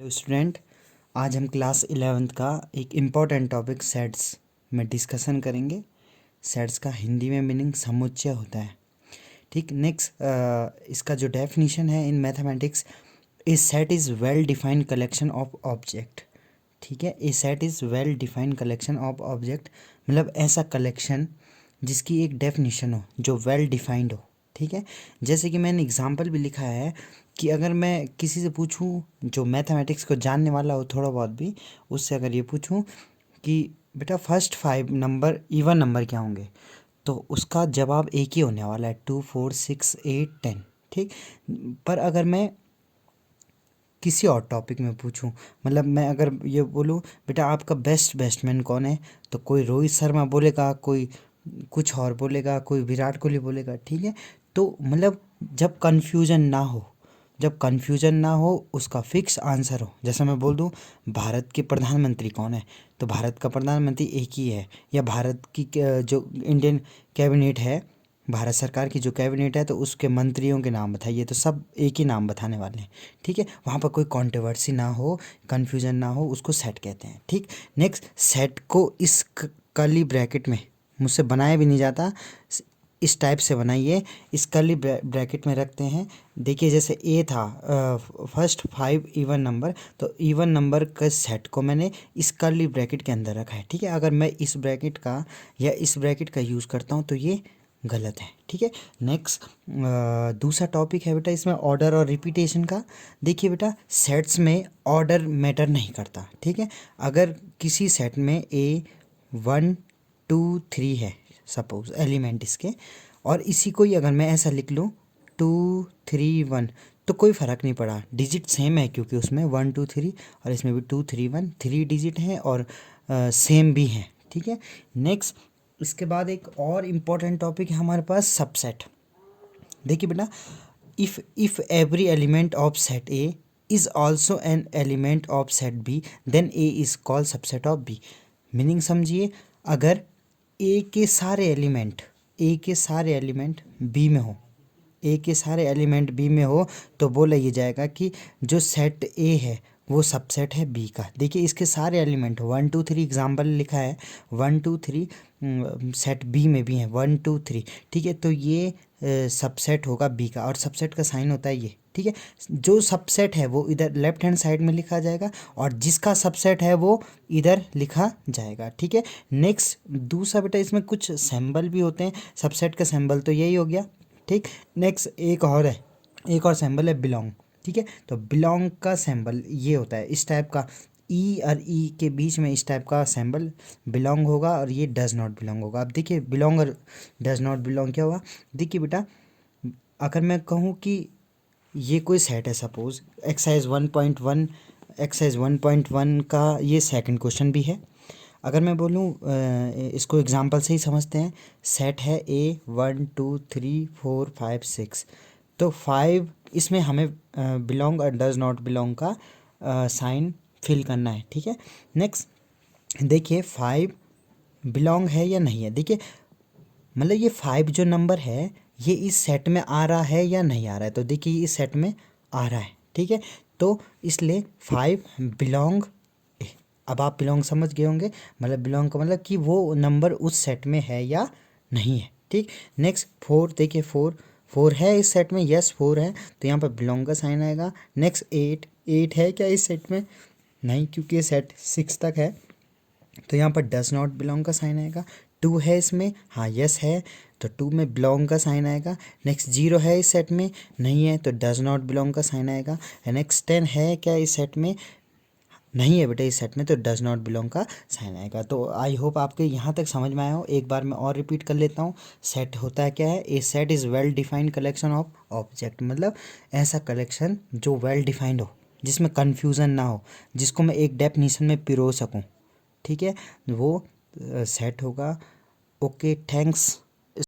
Hello student, आज हम class 11th का एक इम्पॉर्टेंट टॉपिक सेट्स में डिस्कशन करेंगे। सेट्स का हिंदी में मीनिंग समुच्चय होता है। ठीक, नेक्स्ट इसका जो डेफिनेशन है in mathematics, a set is well defined collection of object. ठीक है, a set is well defined collection of object मतलब ऐसा कलेक्शन जिसकी एक डेफिनेशन हो, जो वेल डिफाइंड हो। ठीक है, जैसे कि मैंने एग्जांपल भी लिखा है कि अगर मैं किसी से पूछूं जो मैथमेटिक्स को जानने वाला हो थोड़ा बहुत भी, उससे अगर ये पूछूं कि बेटा फर्स्ट 5 नंबर इवन नंबर क्या होंगे, तो उसका जवाब एक ही होने वाला है, 2 4 6 8 10। ठीक, पर अगर मैं किसी और टॉपिक में पूछूं, मतलब मैं अगर ये बोलूं बेटा आपका बेस्ट बैट्समैन कौन है, तो कोई रोहित शर्मा बोलेगा, कोई कुछ और बोलेगा, कोई विराट कोहली बोलेगा। ठीक है, तो मतलब जब कन्फ्यूजन ना हो उसका फिक्स आंसर हो। जैसे मैं बोल दूं भारत के प्रधानमंत्री कौन है, तो भारत का प्रधानमंत्री एक ही है। या भारत की जो इंडियन कैबिनेट है, भारत सरकार की जो कैबिनेट है, तो उसके मंत्रियों के नाम बताइए, तो सब एक ही नाम बताने वाले हैं। ठीक है, वहाँ पर कोई कंट्रोवर्सी ना हो, कन्फ्यूजन ना हो, उसको सेट कहते हैं। ठीक, नेक्स्ट, सेट को इस कर्ली ब्रैकेट में मुझसे बनाया भी नहीं जाता, इस टाइप से बनाइए, इस कर्ली ब्रैकेट में रखते हैं। देखिए जैसे ए था फर्स्ट 5 इवन नंबर, तो इवन नंबर के सेट को मैंने इस कर्ली ब्रैकेट के अंदर रखा है। ठीक है, अगर मैं इस ब्रैकेट का या इस ब्रैकेट का यूज़ करता हूँ तो ये गलत है। ठीक है, नेक्स्ट दूसरा टॉपिक है बेटा इसमें ऑर्डर और रिपीटेशन का। देखिए बेटा सेट्स में ऑर्डर मैटर नहीं करता। ठीक है, अगर किसी सेट में ए 1 2 3 है सपोज एलिमेंट इसके, और इसी को ही अगर मैं ऐसा लिख लूँ 2 3 1, तो कोई फ़र्क नहीं पड़ा, डिजिट सेम है क्योंकि उसमें 1 2 3 और इसमें भी 2 3 1 3 डिजिट हैं और सेम भी हैं। ठीक है, नेक्स्ट इसके बाद एक और इम्पॉर्टेंट टॉपिक है हमारे पास सबसेट। देखिए बेटा, if every element of set A is also an element of set B then A is called subset of B. Meaning समझिए, अगर ए के सारे एलिमेंट बी में हो, ए के सारे एलिमेंट बी में हो, तो बोला ये जाएगा कि जो सेट ए है वो सबसेट है बी का। देखिए इसके सारे एलिमेंट 1 2 3 एग्जाम्पल लिखा है, 1 2 3 सेट बी में भी है 1 2 3। ठीक है, तो ये सबसेट होगा बी का, और सबसेट का साइन होता है ये। ठीक है, जो सबसेट है वो इधर लेफ्ट हैंड साइड में लिखा जाएगा और जिसका सबसेट है वो इधर लिखा जाएगा। ठीक है, नेक्स्ट दूसरा बेटा इसमें कुछ सिंबल भी होते हैं, सबसेट का सिंबल तो यही हो गया। ठीक, नेक्स्ट एक और सिंबल है बिलोंग। ठीक है, तो बिलोंग का सिंबल ये होता है इस टाइप का, ई और ई के बीच में इस टाइप का सिंबल बिलोंग होगा, और ये डज नॉट बिलोंग होगा। अब देखिए बिलोंग और डज नॉट बिलोंग क्या हुआ। देखिए बेटा, अगर मैं कहूँ कि ये कोई सेट है, सपोज एक्सरसाइज 1.1 का ये सेकंड क्वेश्चन भी है। अगर मैं बोलूँ इसको एग्जांपल से ही समझते हैं, सेट है ए 1 2 3 4 5 6, तो 5 इसमें हमें बिलोंग और डज नॉट बिलोंग का साइन फिल करना है। ठीक है, नेक्स्ट देखिए 5 बिलोंग है या नहीं है। देखिए मतलब ये 5 जो नंबर है ये इस सेट में आ रहा है या नहीं आ रहा है, तो देखिए इस सेट में आ रहा है। ठीक है, तो इसलिए 5 बिलोंग, अब आप बिलोंग समझ गए होंगे, मतलब बिलोंग का मतलब कि वो नंबर उस सेट में है या नहीं है। ठीक, नेक्स्ट 4, देखिए 4 है इस सेट में, यस 4 है, तो यहाँ पर बिलोंग का साइन आएगा। नेक्स्ट 8 है क्या इस सेट में, नहीं, क्योंकि ये सेट 6 तक है, तो यहाँ पर डज नॉट बिलोंग का साइन आएगा। 2 है इसमें, हाँ यस है, तो 2 में बिलोंग का साइन आएगा। नेक्स्ट 0 है इस सेट में, नहीं है, तो डज नॉट बिलोंग का साइन आएगा। नेक्स्ट 10 है क्या इस सेट में, नहीं है बेटा इस सेट में, तो डज नॉट बिलोंग का साइन आएगा। तो आई होप आपके यहाँ तक समझ में आया हो। एक बार मैं और रिपीट कर लेता हूँ, सेट होता है क्या है, a set is well defined collection of object, मतलब ऐसा कलेक्शन जो वेल डिफाइंड हो, जिसमें कन्फ्यूज़न ना हो, जिसको मैं एक डेफिनीशन में पिरो सकूँ। ठीक है, वो सेट होगा। Okay, thanks.